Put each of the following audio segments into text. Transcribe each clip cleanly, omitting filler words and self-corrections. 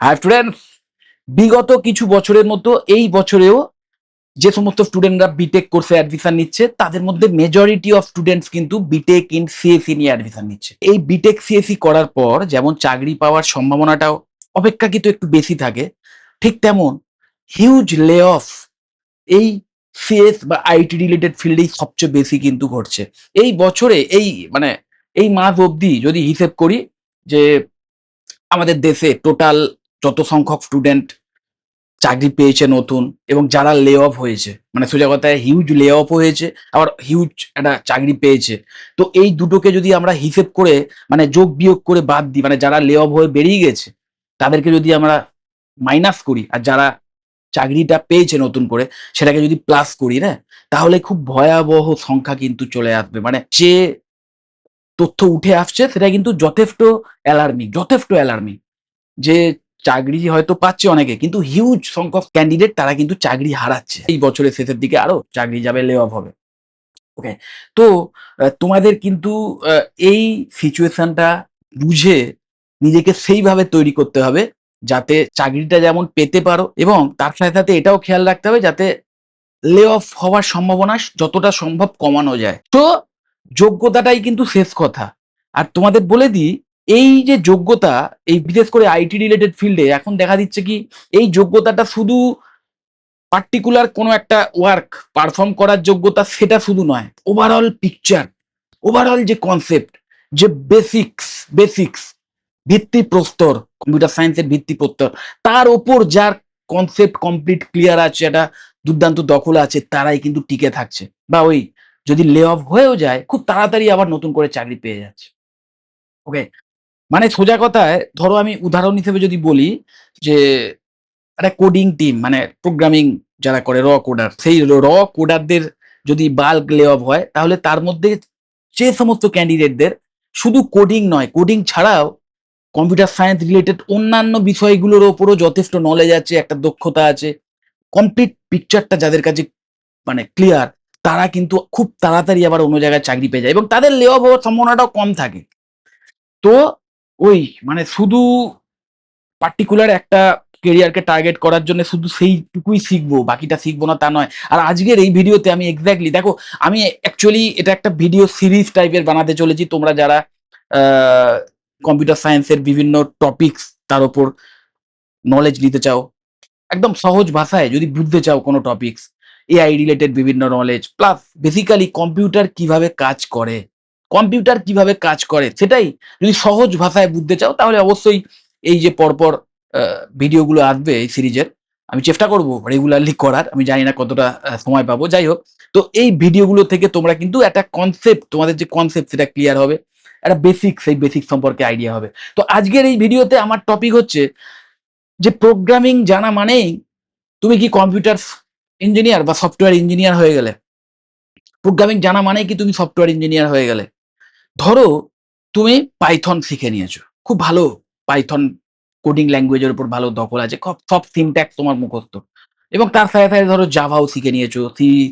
High students, বিগত কিছু বছরের মতো এই বছরেও যে সমস্ত স্টুডেন্টরা বিটেক কোর্সে অ্যাডমিশন নিচ্ছে তাদের মধ্যে মেজরিটি অফ স্টুডেন্টস কিন্তু বিটেক ইন সিএসি নিয়ে অ্যাডমিশন নিচ্ছে। এই বিটেক সিএসি করার পর যেমন চাকরি পাওয়ার সম্ভাবনাটাও অপেক্ষাকৃত একটু বেশি থাকে, ঠিক তেমন হিউজ লে অফ এই সিএস বা আইটি রিলেটেড ফিল্ডেই সবচেয়ে বেশি কিন্তু ঘটছে এই বছরে। এই মাস অবধি যদি হিসেব করি যে আমাদের দেশে টোটাল যত সংখ্যক স্টুডেন্ট চাকরি পেয়েছে নতুন এবং যারা লে অফ হয়েছে, মানে সোজা কথায় হিউজ লে অফ হয়েছে, আবার হিউজ একটা চাকরি পেয়েছে। তো এই দুটোকে যদি আমরা হিসেব করে মানে যোগ বিয়োগ করে বাদ দিই, মানে যারা লে অফ হয়ে বেরিয়ে গেছে তাদেরকে যদি আমরা মাইনাস করি আর যারা চাকরিটা পেয়েছে নতুন করে সেটাকে যদি প্লাস করি না, তাহলে খুব ভয়াবহ সংখ্যা কিন্তু চলে আসবে। মানে যে তথ্য উঠে আসছে সেটা কিন্তু যথেষ্ট অ্যালার্মিং যে চাকরি হয়তো পাচ্ছে অনেকে, কিন্তু হিউজ সংখ্যক ক্যান্ডিডেট তারা কিন্তু চাকরি হারাচ্ছে। এই বছরের শেষের দিকে আরো চাকরি যাবে, লে অফ হবে। ওকে, তো তোমাদের কিন্তু এই সিচুয়েশনটা বুঝে নিজেকে সেইভাবে তৈরি করতে হবে যাতে চাকরিটা যেমন পেতে পারো, এবং তার সাথে সাথে এটাও খেয়াল রাখতে হবে যাতে লে অফ হওয়ার সম্ভাবনা যতটা সম্ভব কমানো যায়। তো যোগ্যতাটাই কিন্তু শেষ কথা। আর তোমাদের বলে দিই, এই যে যোগ্যতা, এই বিশেষ করে আইটি রিলেটেড ফিল্ডে এখন দেখা দিচ্ছে কি এই যোগ্যতাটা শুধু পার্টিকুলার কোনো একটা ওয়ার্ক পারফর্ম করার যোগ্যতা সেটা শুধু নয়, ওভারঅল পিকচার, ওভারঅল যে কনসেপ্ট, যে বেসিক্স ভিত্তিপ্রস্তর, কম্পিউটার সায়েন্সের ভিত্তিপ্রস্তর, তার ওপর যার কনসেপ্ট কমপ্লিট ক্লিয়ার আছে, একটা দুর্দান্ত দখল আছে, তারাই কিন্তু টিকে থাকছে, বা ওই যদি লে অফ হয়েও যায় খুব তাড়াতাড়ি আবার নতুন করে চাকরি পেয়ে যাচ্ছে। ওকে, মানে সোজা কথায় ধরো আমি উদাহরণ হিসেবে যদি বলি যে একটা কোডিং টিম, মানে প্রোগ্রামিং যারা করে র কোডার, সেই র কোডারদের যদি বাল্ক লে অফ হয় তাহলে তার মধ্যে যে সমস্ত ক্যান্ডিডেটদের শুধু কোডিং নয়, কোডিং ছাড়াও কম্পিউটার সায়েন্স রিলেটেড অন্যান্য বিষয়গুলোর ওপরও যথেষ্ট নলেজ আছে, একটা দক্ষতা আছে, কমপ্লিট পিকচারটা যাদের কাছে মানে ক্লিয়ার, তারা কিন্তু খুব তাড়াতাড়ি আবার অন্য জায়গায় চাকরি পেয়ে যায় এবং তাদের লে অফ হওয়ার সম্ভাবনাটাও কম থাকে। তো ওই মানে শুধু পার্টিকুলার একটা কেরিয়ারকে টার্গেট করার জন্য শুধু সেইটুকুই শিখবো, বাকিটা শিখবো না তা নয়। আর আজকের এই ভিডিওতে আমি এক্স্যাক্টলি দেখো, আমি অ্যাকচুয়ালি এটা একটা ভিডিও সিরিজ টাইপের বানাতে চলেছি। তোমরা যারা কম্পিউটার সায়েন্সের বিভিন্ন টপিকস তার উপর নলেজ নিতে চাও, একদম সহজ ভাষায় যদি বুঝতে চাও কোনো টপিকস, এআই রিলেটেড বিভিন্ন নলেজ, প্লাস বেসিক্যালি কম্পিউটার কিভাবে কাজ করে সেটাই যদি সহজ ভাষায় বুঝতে চাও, তাহলে অবশ্যই এই যে পরপর ভিডিওগুলো আসবে এই সিরিজের, আমি চেষ্টা করব রেগুলারলি করার। আমি জানি না কতটা সময় পাবো, যাই হোক। তো এই ভিডিওগুলো থেকে তোমরা কিন্তু একটা কনসেপ্ট, তোমাদের যে কনসেপ্ট সেটা ক্লিয়ার হবে, একটা সেই বেসিক সম্পর্কে আইডিয়া হবে। তো আজকের এই ভিডিওতে আমার টপিক হচ্ছে যে প্রোগ্রামিং জানা মানেই তুমি কি কম্পিউটার ইঞ্জিনিয়ার বা সফটওয়্যার ইঞ্জিনিয়ার হয়ে গেলে। প্রোগ্রামিং জানা মানেই কি তুমি সফটওয়্যার ইঞ্জিনিয়ার হয়ে গেলে। ধরো তুমি পাইথন শিখে নিয়েছো, খুব ভালো পাইথন কোডিং ল্যাঙ্গুয়েজের উপর ভালো দখল আছে, সব সিনট্যাক্স তোমার মুখস্থ, এবং তার সাথে সাথে ধরো জাভাও শিখে নিয়েছো,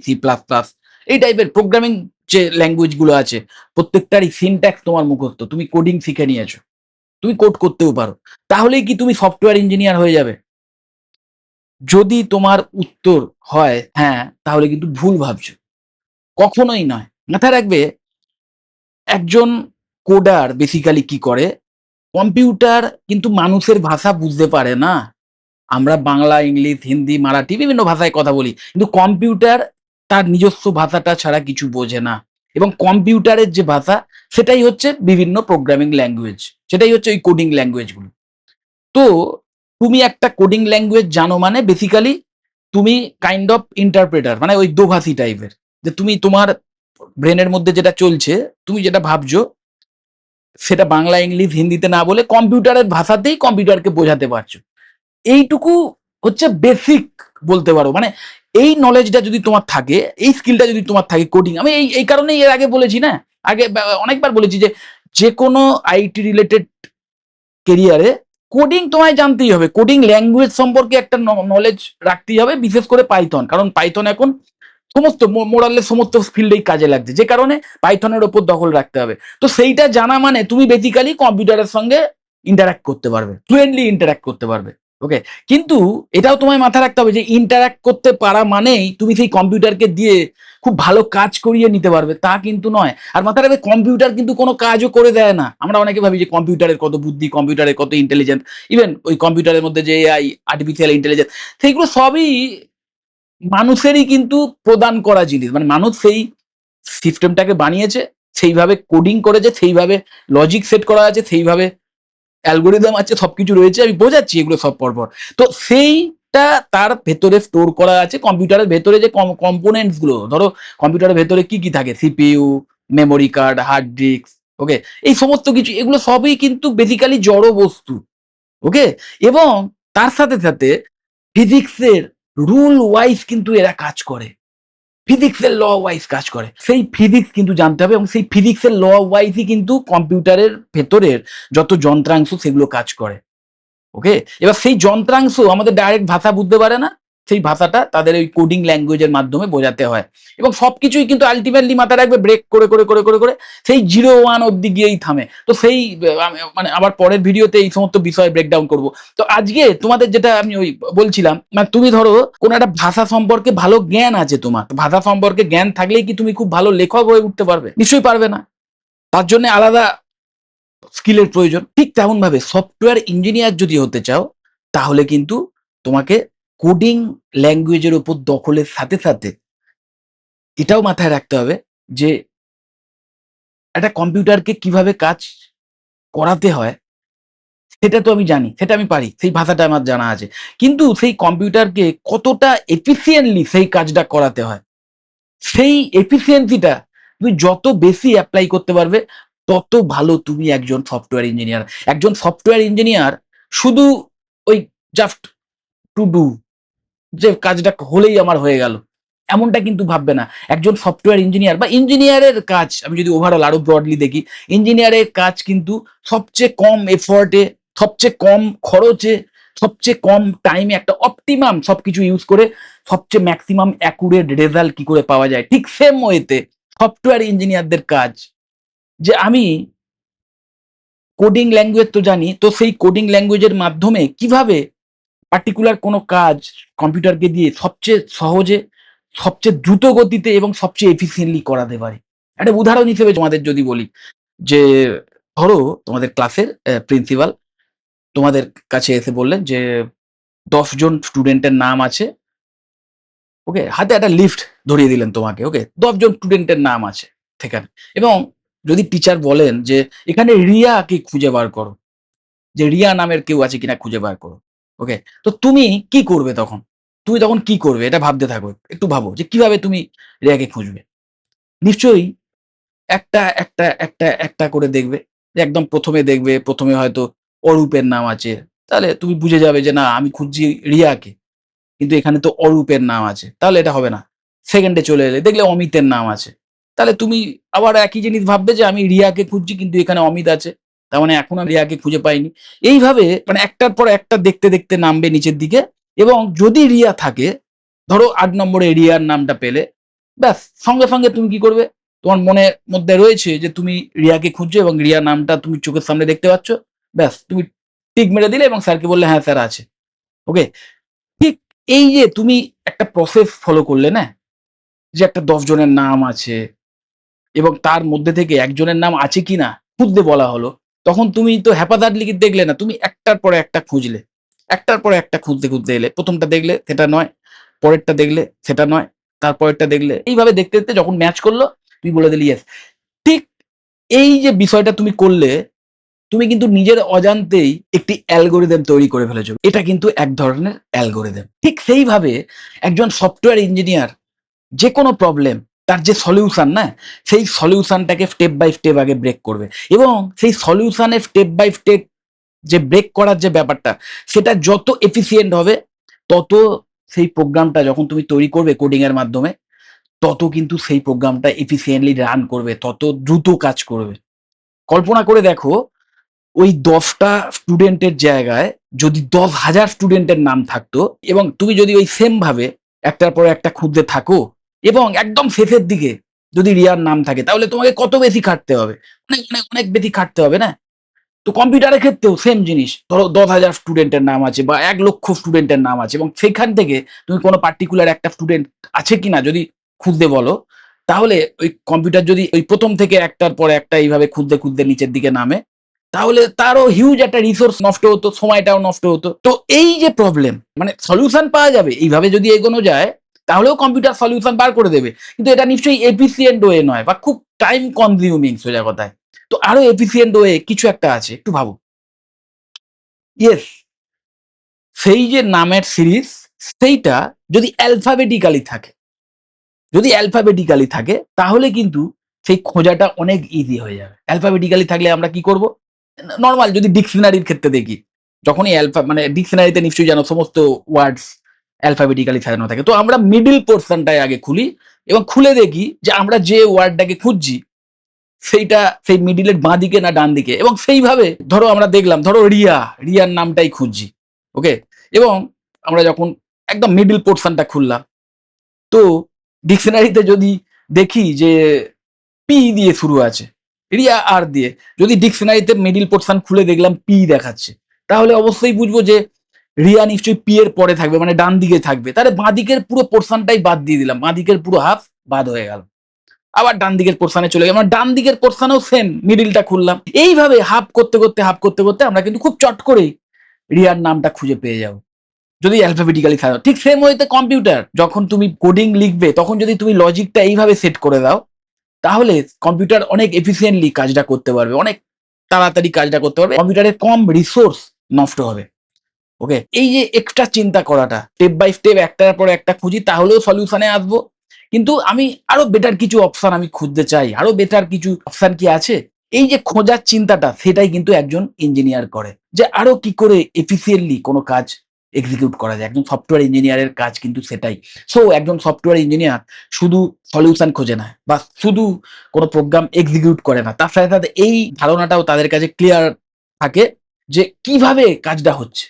সি প্লাস প্লাস, এই টাইপের প্রোগ্রামিং যে ল্যাঙ্গুয়েজ গুলো আছে প্রত্যেকটারই সিনট্যাক্স তোমার মুখস্থ, তুমি কোডিং শিখে নিয়েছো, তুমি কোড করতেও পারো, তাহলেই কি তুমি সফটওয়্যার ইঞ্জিনিয়ার হয়ে যাবে? যদি তোমার উত্তর হয় হ্যাঁ, তাহলে কিন্তু ভুল ভাবছো, কখনোই নয়। মাথায় রাখবে, একজন কোডার বেসিক্যালি কি করে, কম্পিউটার কিন্তু মানুষের ভাষা বুঝতে পারে না। আমরা বাংলা, ইংলিশ, হিন্দি, মারাঠি বিভিন্ন ভাষায় কথা বলি, কিন্তু কম্পিউটার তার নিজস্ব ভাষাটা ছাড়া কিছু বোঝে না, এবং কম্পিউটারের যে ভাষা সেটাই হচ্ছে বিভিন্ন প্রোগ্রামিং ল্যাঙ্গুয়েজ, সেটাই হচ্ছে ওই কোডিং ল্যাঙ্গুয়েজগুলো। তো তুমি একটা কোডিং ল্যাঙ্গুয়েজ জানো মানে বেসিক্যালি তুমি কাইন্ড অফ ইন্টারপ্রেটার, মানে ওই দোভাষী টাইপের, যে তুমি তোমার ব্রেনের মধ্যে যেটা চলছে, তুমি যেটা ভাবছো সেটা বাংলা, ইংলিশ, হিন্দিতে না বলে কম্পিউটারের ভাষাতেই কম্পিউটারকে বোঝাতে পারছো। এইটুকু হচ্ছে বেসিক বলতে পারো। মানে এই নলেজটা যদি তোমার থাকে, এই স্কিলটা যদি তোমার থাকে কোডিং, আমি এই এই কারণেই এর আগে বলেছি না, আগে অনেকবার বলেছি যে যে কোনো আইটি রিলেটেড কেরিয়ারে কোডিং তোমায় জানতেই হবে, কোডিং ল্যাঙ্গুয়েজ সম্পর্কে একটা নলেজ রাখতেই হবে, বিশেষ করে পাইথন, কারণ পাইথন এখন সমস্ত মোরালে সমস্ত ফিল্ডেই কাজে লাগছে, যে কারণে পাইথনের ওপর দখল রাখতে হবে। তো সেইটা জানা মানে তুমি বেসিক্যালি কম্পিউটারের সঙ্গে ইন্টারাক্ট করতে পারবে, ফ্লুয়েন্টলি ইন্টারাক্ট করতে পারবে। ওকে, কিন্তু এটাও তোমায় মাথায় রাখতে হবে যে ইন্টারাক্ট করতে পারা মানেই তুমি সেই কম্পিউটারকে দিয়ে খুব ভালো কাজ করিয়ে নিতে পারবে, তা কিন্তু নয়। আর মাথায় রাখবে কম্পিউটার কিন্তু কোনো কাজও করে দেয় না। আমরা অনেকে ভাবি যে কম্পিউটারের কত বুদ্ধি, কম্পিউটারের কত ইন্টেলিজেন্স, ইভেন ওই কম্পিউটারের মধ্যে যে এআই, আর্টিফিশিয়াল ইন্টেলিজেন্স, সেইগুলো সবই মানুষেরই কিন্তু প্রদান করা জিনিস। মানে মানুষ সেই সিস্টেমটাকে বানিয়েছে, সেইভাবে কোডিং করেছে, সেইভাবে লজিক সেট করা আছে, সেইভাবে অ্যালগোরিদম আছে, সবকিছু রয়েছে, আমি বোঝাচ্ছি এগুলো সব পরপর। তো সেইটা তার ভেতরে স্টোর করা আছে। কম্পিউটারের ভেতরে যে কম্পোনেন্টস গুলো, ধরো কম্পিউটারের ভেতরে কি কি থাকে, CPU, memory card, hard disk, okay, এই সমস্ত কিছু, এগুলো সবই কিন্তু বেসিক্যালি জড় বস্তু। ওকে, এবং তার সাথে সাথে ফিজিক্সের রুল ওয়াইজ কিন্তু এরা কাজ করে, ফিজিক্সের ল ওয়াইজ কাজ করে। সেই ফিজিক্স কিন্তু জানতে হবে, এবং সেই ফিজিক্সের ল ওয়াইজই কিন্তু কম্পিউটারের ভেতরের যত যন্ত্রাংশ সেগুলো কাজ করে। ওকে, এবার সেই যন্ত্রাংশ আমাদের ডাইরেক্ট ভাষা বুঝতে পারে না, সেই ভাষাটা তাদের ওই কোডিং ল্যাঙ্গুয়েজের মাধ্যমে বোঝাতে হয়। এবং সবকিছুই কিন্তু আলটিমেটলি মাথায় রাখবে ব্রেক করে করে করে করে করে সেই 0-1 অব্দি গিয়েই থামে। তো সেই মানে আবার পরের ভিডিওতে এই সমস্ত বিষয় ব্রেকডাউন করব। তো আজকে তোমাদের যেটা আমি ওই বলছিলাম, মানে তুমি ধরো কোনো একটা ভাষা সম্পর্কে ভালো জ্ঞান আছে, তোমার ভাষা সম্পর্কে জ্ঞান থাকলেই কি তুমি খুব ভালো লেখক হয়ে উঠতে পারবে? নিশ্চয়ই পারবে না। তার জন্য আলাদা স্কিলের প্রয়োজন। ঠিক তেমন ভাবে সফটওয়্যার ইঞ্জিনিয়ার যদি হতে চাও, তাহলে কিন্তু তোমাকে কোডিং ল্যাঙ্গুয়েজের উপর দখলের সাথে সাথে এটাও মাথায় রাখতে হবে যে একটা কম্পিউটারকে কিভাবে কাজ করাতে হয় সেটা তো আমি জানি, সেটা আমি পারি, সেই ভাষাটা আমার জানা আছে। কিন্তু সেই কম্পিউটারকে কতটা এফিসিয়েন্টলি সেই কাজটা করাতে হয়, সেই এফিসিয়েন্সিটা তুমি যত বেশি অ্যাপ্লাই করতে পারবে, তত ভালো তুমি একজন সফটওয়্যার ইঞ্জিনিয়ার। একজন সফটওয়্যার ইঞ্জিনিয়ার শুধু ওই জাস্ট টু ডু, যে কাজটা হলেই আমার হয়ে গেল, এমনটা কিন্তু ভাববে না। একজন সফটওয়্যার ইঞ্জিনিয়ার বা ইঞ্জিনিয়ারের কাজ, আমি যদি ওভারঅল আরো ব্রডলি দেখি, ইঞ্জিনিয়ারের কাজ কিন্তু সবচেয়ে কম এফোর্টে, সবচেয়ে কম খরচে, সবচেয়ে কম টাইমে একটা অপটিমাম সবকিছু ইউজ করে সবচেয়ে ম্যাক্সিমাম অ্যাকুরেট রেজাল্ট কি করে পাওয়া যায়, ঠিক সেম ওয়েতে সফটওয়্যার ইঞ্জিনিয়ারদের কাজ যে আমি কোডিং ল্যাঙ্গুয়েজ তো জানি, তো সেই কোডিং ল্যাঙ্গুয়েজের মাধ্যমে কিভাবে পার্টিকুলার কোনো কাজ কম্পিউটারকে দিয়ে সবচেয়ে সহজে, সবচেয়ে দ্রুত গতিতে এবং সবচেয়ে এফিসিয়েন্টলি করাতে পারি। একটা উদাহরণ হিসেবে তোমাদের যদি বলি যে, ধরো তোমাদের ক্লাসের প্রিন্সিপাল তোমাদের কাছে এসে বললেন যে ১০ জন স্টুডেন্টের নাম আছে, ওকে, হাতে একটা লিস্ট ধরিয়ে দিলেন তোমাকে, ওকে, ১০ জন স্টুডেন্টের নাম আছে সেখানে। এবং যদি টিচার বলেন যে এখানে রিয়াকে খুঁজে বার করো, যে রিয়া নামের কেউ আছে কিনা খুঁজে বার করো। ওকে, তো তুমি কি করবে তখন? তুমি তখন কি করবে? এটা ভাবতে থাকো। একটু ভাবো যে কিভাবে তুমি রিয়াকে খুঁজবে? নিশ্চয়ই একটা করে দেখবে। যে একদম ১ম এ দেখবে, ১ম এ হয়তো অরূপের নাম আছে। তাহলে তুমি বুঝে যাবে যে না, আমি খুঁজছি রিয়াকে। কিন্তু এখানে তো অরূপের নাম আছে। তাহলে এটা হবে না। 2nd এ চলে এলে দেখলে অমিতের নাম আছে। তাহলে তুমি আবার একই জিনিস ভাববে যে আমি রিয়াকে খুঁজছি কিন্তু এখানে অমিত আছে। তার মানে এখনো আমি রিয়াকে খুঁজে পাইনি। এইভাবে মানে একটার পর একটা দেখতে দেখতে নামবে নিচের দিকে, এবং যদি রিয়া থাকে, ধরো ৮ নম্বরে রিয়ার নামটা পেলে, ব্যাস সঙ্গে সঙ্গে তুমি কি করবে? তোমার মনের মধ্যে রয়েছে যে তুমি রিয়াকে খুঁজছো এবং রিয়ার নামটা তুমি চোখের সামনে দেখতে পাচ্ছ। ব্যাস তুমি টিক মেরে দিলে এবং স্যারকে বললে হ্যাঁ স্যার আছে। ওকে? ঠিক এই যে তুমি একটা প্রসেস ফলো করলে না? যে একটা ১০ জনের নাম আছে এবং তার মধ্যে থেকে একজনের নাম আছে কিনা খুঁজতে বলা হলো। তখন তুমি তো হ্যাপাজার্ডলি দেখলে না, তুমি একটার পরে একটা খুঁজলে। একটার পরে একটা খুঁজতে, খুঁজতে এলে। ১ম টা দেখলে সেটা নয়, পরেরটা দেখলে সেটা নয়, তারপরেরটা দেখলে। এইভাবে দেখতে, দেখতে যখন ম্যাচ করল, তুমি বলে দিলে ইয়েস। ঠিক এই যে বিষয়টা তুমি করলে, তুমি কিন্তু নিজের অজান্তেই একটি অ্যালগরিদম তৈরি করে ফেলেছো। এটা কিন্তু এক ধরনের অ্যালগরিদম। ঠিক সেইভাবে একজন সফটওয়্যার ইঞ্জিনিয়ার যেকোনো প্রবলেম, তার যে সলিউশন না, সেই সলিউশনটাকে স্টেপ বাই স্টেপ আগে ব্রেক করবে, এবং সেই সলিউশনের স্টেপ বাই স্টেপ যে ব্রেক করার যে ব্যাপারটা, সেটা যত এফিসিয়েন্ট হবে, তত সেই প্রোগ্রামটা যখন তুমি তৈরি করবে কোডিং এর মাধ্যমে, তত কিন্তু সেই প্রোগ্রামটা এফিসিয়েন্টলি রান করবে, তত দ্রুত কাজ করবে। কল্পনা করে দেখো, ওই ১০ টা স্টুডেন্টের জায়গায় যদি ১০,০০০ স্টুডেন্টের নাম থাকতো, এবং তুমি যদি ওই সেম ভাবে একটার পর একটা খুঁজতে থাকো, এবং একদম শেষের দিকে যদি রিয়ার নাম থাকে, তাহলে তোমাকে কত বেশি খাটতে হবে? অনেক, অনেক, অনেক বেশি খাটতে হবে না? তো কম্পিউটারের ক্ষেত্রেও সেম জিনিস। ধরো ১০,০০০ স্টুডেন্টের নাম আছে বা ১,০০,০০০ স্টুডেন্টের নাম আছে এবং সেখান থেকে তুমি কোনো পার্টিকুলার একটা স্টুডেন্ট আছে কিনা যদি খুঁজতে বলো, তাহলে ওই কম্পিউটার যদি ওই ১ম থেকে একটার পর একটা এইভাবে খুঁজতে, খুঁজতে নিচের দিকে নামে, তাহলে তারও হিউজ একটা রিসোর্স নষ্ট হতো, সময়টাও নষ্ট হতো। তো এই যে প্রবলেম, মানে সলিউশন পাওয়া যাবে এইভাবে যদি এগোনো যায়, তাহলেও কম্পিউটার সলিউশন বার করে দেবে। কিন্তু এটা নিশ্চয়ই এফিসিয়েন্ট ওয়ে নয় বা খুব টাইম কনজিউমিং সোজা কথায়। তো আরো এফিসিয়েন্ট ওয়ে কিছু একটা আছে, একটু ভাবো। ইয়েস, সেই যে নামের সিরিজ, সেইটা যদি অ্যালফাবেটিক্যালি থাকে, যদি অ্যালফাবেটিক্যালি থাকে তাহলে কিন্তু সেই খোঁজাটা অনেক ইজি হয়ে যাবে। অ্যালফাবেটিক্যালি থাকলে আমরা কি করব? নরমাল যদি ডিকশনারির ক্ষেত্রে দেখি, যখনই মানে ডিকশনারিতে নিশ্চয়ই জানো সমস্ত ওয়ার্ডস অ্যালফাবেটিক্যালি সাজানো থাকে। তো আমরা মিডল পোরশনটায় আগে খুলি এবং খুলে দেখি যে আমরা যে ওয়ার্ডটাকে খুঁজছি সেইটা সেই মিডিলের বাঁদিকে না ডান দিকে, এবং সেইভাবে ধরো আমরা দেখলাম, ধরো রিয়ার নামটাই খুঁজছি, ওকে? এবং আমরা যখন একদম মিডল পোরশনটা খুললাম, তো ডিকশনারিতে যদি দেখি যে পি দিয়ে শুরু আছে, রিয়া আর দিয়ে, যদি ডিকশনারিতে মিডল পোরশন খুলে দেখলাম পি দেখাচ্ছে, তাহলে অবশ্যই বুঝবো যে রিয়া নিশ্চয়ই পি এর পরে থাকবে, মানে ডান দিকে থাকবে। তাহলে বাঁ দিকের পুরো পোরশনটাই বাদ দিয়ে দিলাম, বাঁ দিকের পুরো হাফ বাদ হয়ে গেল। আবার ডান দিকের পোরশনে চলে গেলাম, ডান দিকের পোরশনেও সেম মিডিলটা খুললাম। এইভাবে হাফ করতে করতে আমরা কিন্তু খুব চট করেই রিয়ার নামটা খুঁজে পেয়ে যাবো, যদি অ্যালফাবেটিক্যালি সাজাও। ঠিক সেম ওয়েতে কম্পিউটার যখন তুমি কোডিং লিখবে, তখন যদি তুমি লজিকটা এইভাবে সেট করে দাও, তাহলে কম্পিউটার অনেক এফিসিয়েন্টলি কাজটা করতে পারবে, অনেক তাড়াতাড়ি কাজটা করতে পারবে, কম্পিউটারের কম রিসোর্স নষ্ট হবে। ওকে, এই যে এক্সট্রা চিন্তা করাটা, স্টেপ বাই স্টেপ একটার পর একটা খুঁজি তাহলেও সলিউশনে আসবো। কিন্তু আমি আরো বেটার কিছু অপশন আমি খুঁজতে চাই, আরো বেটার কিছু অপশন কি আছে, এই যে খোঁজার চিন্তাটা, সেটাই কিন্তু একজন ইঞ্জিনিয়ার করে, যে আরো কি করে এফিসিয়েন্টলি কোনো কাজ এক্সিকিউট করা যায়। একজন সফটওয়্যার ইঞ্জিনিয়ারের কাজ কিন্তু সেটাই। সো একজন সফটওয়্যার ইঞ্জিনিয়ার শুধু সলিউশন খোঁজে না বা শুধু কোনো প্রোগ্রাম এক্সিকিউট করে না, তার সাথে সাথে এই ধারণাটাও তাদের কাছে ক্লিয়ার থাকে যে কিভাবে কাজটা হচ্ছে।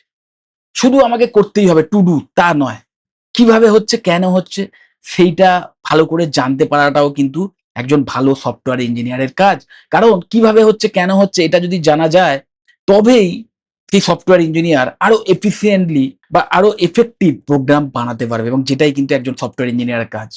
শুধু আমাকে করতেই হবে টু ডু তা নয়, কিভাবে হচ্ছে, কেন হচ্ছে, সেইটা ভালো করে জানতে পারাটাও কিন্তু একজন ভালো সফটওয়্যার ইঞ্জিনিয়ারের কাজ। কারণ কিভাবে হচ্ছে, কেন হচ্ছে, এটা যদি জানা যায়, তবেই সেই সফটওয়্যার ইঞ্জিনিয়ার আরো এফিসিয়েন্টলি বা আরো এফেক্টিভ প্রোগ্রাম বানাতে পারবে, এবং যেটাই কিন্তু একজন সফটওয়্যার ইঞ্জিনিয়ারের কাজ।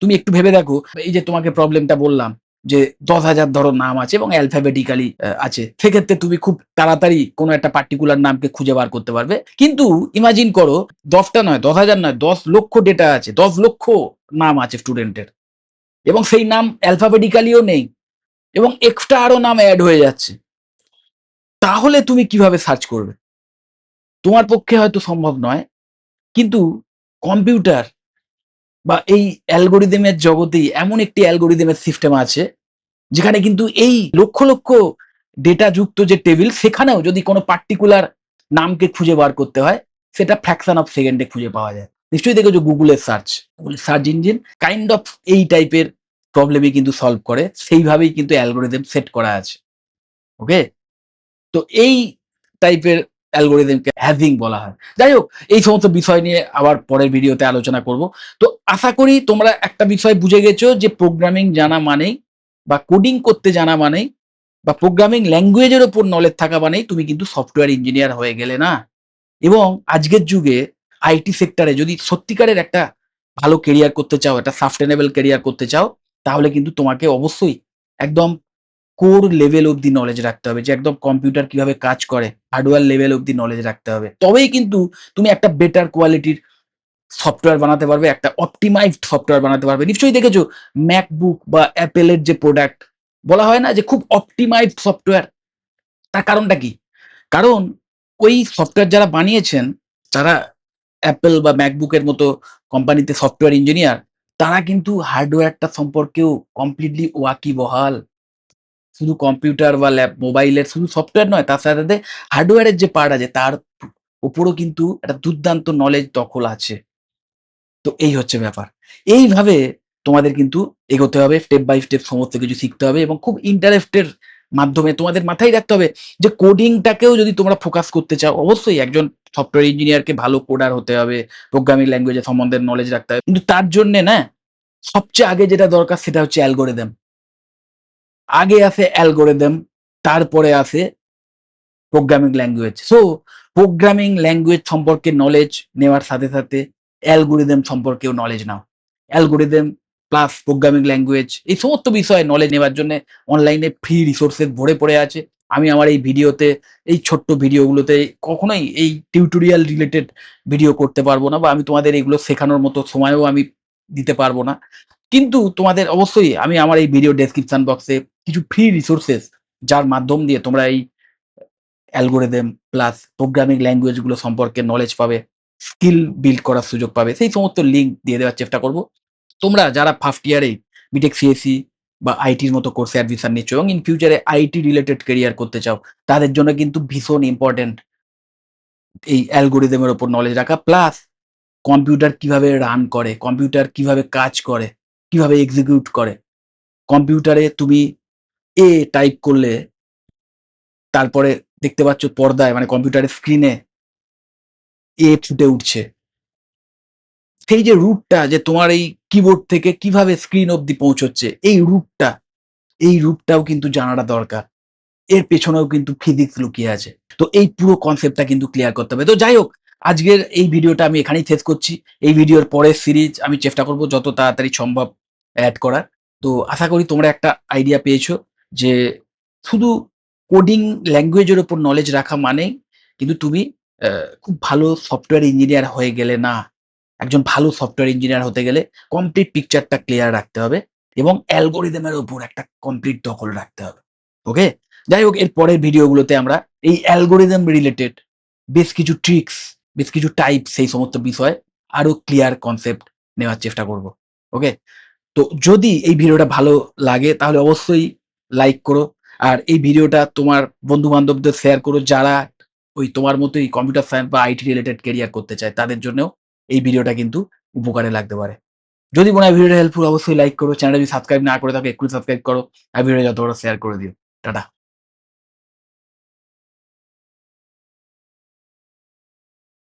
তুমি একটু ভেবে দেখো, এই যে তোমাকে প্রবলেমটা বললাম যে ১০,০০০ ধরো নাম আছে এবং অ্যালফাবেটিক্যালি আছে, সেক্ষেত্রে তুমি খুব তাড়াতাড়ি কোনো একটা পার্টিকুলার নামকে খুঁজে বার করতে পারবে। কিন্তু ইমাজিন করো ১০টা নয়, ১০,০০০ নয়, ১০,০০,০০০ ডেটা আছে, ১০,০০,০০০ নাম আছে স্টুডেন্টের, এবং সেই নাম অ্যালফাবেটিক্যালিও নেই, এবং এক্সট্রা আরো নাম অ্যাড হয়ে যাচ্ছে। তাহলে তুমি কিভাবে সার্চ করবে? তোমার পক্ষে হয়তো সম্ভব নয়, কিন্তু কম্পিউটার বা এই অ্যালগরিদমের জগতেই এমন একটি অ্যালগরিদমের সিস্টেম আছে, যেখানে কিন্তু এই লক্ষ লক্ষ ডেটা যুক্ত যে টেবিল, সেখানেও যদি কোনো পার্টিকুলার নামকে খুঁজে বার করতে হয়, সেটা ফ্র্যাকশন অফ সেকেন্ডে খুঁজে পাওয়া যায়। নিশ্চয়ই দেখেছো গুগলের সার্চ, গুগলের সার্চ ইঞ্জিন কাইন্ড অফ এই টাইপের প্রবলেমই কিন্তু সলভ করে, সেইভাবেই কিন্তু অ্যালগরিদম সেট করা আছে। ওকে, তো এই টাইপের অ্যালগরিদমকে হ্যাভিং বলা হয়। যাই হোক, এই সমস্ত বিষয় নিয়ে আবার পরের ভিডিওতে আলোচনা করব। তো আশা করি তোমরা একটা বিষয় বুঝে গেছো যে প্রোগ্রামিং জানা মানেই বা কোডিং করতে জানা মানেই বা প্রোগ্রামিং ল্যাঙ্গুয়েজের উপর নলেজ থাকা মানেই তুমি কিন্তু সফটওয়্যার ইঞ্জিনিয়ার হয়ে গেলে না। এবং আজকের যুগে আইটি সেক্টরে যদি সত্যিকারের একটা ভালো কেরিয়ার করতে চাও, একটা সাস্টেনেবল কেরিয়ার করতে চাও, তাহলে কিন্তু তোমাকে অবশ্যই একদম কোর লেভেল অব্দি নলেজ রাখতে হবে, যে একদম কম্পিউটার কিভাবে কাজ করে, হার্ডওয়্যার লেভেল অব্দি নলেজ রাখতে হবে। তবেই কিন্তু তুমি একটা বেটার কোয়ালিটির সফটওয়্যার বানাতে পারবে, একটা অপটিমাইজড সফটওয়্যার বানাতে পারবে। নিশ্চয়ই দেখেছো ম্যাকবুক বা অ্যাপেলের যে প্রোডাক্ট, বলা হয় না যে খুব অপটিমাইজড সফটওয়্যার। তার কারণটা কি? কারণ ওই সফটওয়্যার যারা বানিয়েছেন, যারা অ্যাপেল বা ম্যাকবুকের মতো কোম্পানিতে সফটওয়্যার ইঞ্জিনিয়ার, তারা কিন্তু হার্ডওয়্যারটা সম্পর্কেও কমপ্লিটলি ওয়াকিবহাল। শুধু কম্পিউটার বা মোবাইলের শুধু সফটওয়্যার নয়, তার সাথে সাথে হার্ডওয়্যারের যে পার্ট আছে তার উপরও কিন্তু একটা দুর্দান্ত নলেজ দখল আছে। তো এই হচ্ছে ব্যাপার। এইভাবে তোমাদের কিন্তু এগোতে হবে, স্টেপ বাই স্টেপ সমস্ত কিছু শিখতে হবে, এবং খুব ইন্টারেস্টের মাধ্যমে তোমাদের মাথায় রাখতে হবে যে কোডিংটাকেও যদি তোমরা ফোকাস করতে চাও, অবশ্যই একজন সফটওয়্যার ইঞ্জিনিয়ারকে ভালো কোডার হতে হবে, প্রোগ্রামিং ল্যাঙ্গুয়েজের সম্বন্ধে নলেজ রাখতে হবে। কিন্তু তার জন্যে না, সবচেয়ে আগে যেটা দরকার সেটা হচ্ছে অ্যালগরিদম। আগে আসে অ্যালগরিদম, তারপরে আসে programming language. So programming language সম্পর্কে নলেজ নেওয়ার সাথে, সাথে অ্যালগরিদম সম্পর্কেও নলেজ নাও। অ্যালগরিদম প্লাস প্রোগ্রামিং ল্যাঙ্গুয়েজ এই সমস্ত বিষয়ে নলেজ নেওয়ার জন্যে অনলাইনে ফ্রি রিসোর্সেস ভরে পড়ে আছে। আমি আমার এই ভিডিওতে, এই ছোট্ট ভিডিওগুলোতে কখনোই এই টিউটোরিয়াল রিলেটেড ভিডিও করতে পারবো না, বা আমি তোমাদের এগুলো শেখানোর মতো সময়ও আমি দিতে পারবো না। কিন্তু তোমাদের অবশ্যই আমি আমার এই ভিডিও ডেসক্রিপশন বক্সে কিছু ফ্রি রিসোর্সেস, যার মাধ্যম দিয়ে তোমরা এই অ্যালগরিদম প্লাস প্রোগ্রামিং ল্যাঙ্গুয়েজ গুলো সম্পর্কে নলেজ পাবে, স্কিল বিল্ড করার সুযোগ পাবে। সেই সমস্ত লিঙ্ক দিয়ে দেওয়ার চেষ্টা করব। তোমরা যারা ফার্স্ট ইয়ারে বিটেক সিএসসি বা আইটির মতো কোর্সে অ্যাডমিশন নিচ্ছ এবং ইন ফিউচারে আইটি রিলেটেড ক্যারিয়ার করতে চাও, তাদের জন্য কিন্তু ভীষণ ইম্পর্টেন্ট এই অ্যালগরিদমের উপর নলেজ রাখা, প্লাস কম্পিউটার কিভাবে রান করে, কম্পিউটার কিভাবে কাজ করে, কিভাবে এক্সিকিউট করে। কম্পিউটারে তুমি টাইপ করলে তারপরে দেখতে পাচ্ছ পর্দায়, মানে কম্পিউটারের স্ক্রিনে ফুটে উঠছে। সেই যে রুটটা, যে তোমার এই কিবোর্ড থেকে কিভাবে স্ক্রিন অব্দি পৌঁছচ্ছে, এই রুটটাও কিন্তু জানাটা দরকার। এর পেছনেও কিন্তু ফিজিক্স লুকিয়ে আছে। তো এই পুরো কনসেপ্টটা কিন্তু ক্লিয়ার করতে হবে। তো যাই হোক, আজকের এই ভিডিওটা আমি এখানেই শেষ করছি। এই ভিডিওর পরের সিরিজ আমি চেষ্টা করব যত তাড়াতাড়ি সম্ভব এড করার। তো আশা করি তোমরা একটা আইডিয়া পেয়েছো যে শুধু কোডিং ল্যাঙ্গুয়েজের উপর নলেজ রাখা মানেই কিন্তু তুমি খুব ভালো সফটওয়্যার ইঞ্জিনিয়ার হয়ে গেলে না। একজন ভালো সফটওয়্যার ইঞ্জিনিয়ার হতে গেলে কমপ্লিট পিকচারটা ক্লিয়ার রাখতে হবে এবং অ্যালগরিদমের উপর একটা কমপ্লিট দখল রাখতে হবে। ওকে? যাই হোক, এর পরের ভিডিওগুলোতে আমরা এই অ্যালগরিদম রিলেটেড বেশ কিছু ট্রিক্স, বেশ কিছু টাইপ, সেই সমস্ত বিষয়ে আরো ক্লিয়ার কনসেপ্ট নেওয়ার চেষ্টা করব। ওকে? তো যদি এই ভিডিওটা ভালো লাগে তাহলে অবশ্যই লাইক করো। আর এই ভিডিওটা তোমার বন্ধু-বান্ধবদের শেয়ার করো যারা ওই তোমার মতোই কম্পিউটার সায়েন্স বা আইটি রিলেটেড ক্যারিয়ার করতে চায়। তাদের জন্যেও এই ভিডিওটা কিন্তু উপকারে লাগতে পারে। যদি মনে হয় ভিডিওটা হেল্পফুল, অবশ্যই লাইক করো। চ্যানেলটা যদি সাবস্ক্রাইব না করে থাকো এক্ষুনি সাবস্ক্রাইব করো। আর ভিডিও যত বড় শেয়ার করে দিও। টাটা।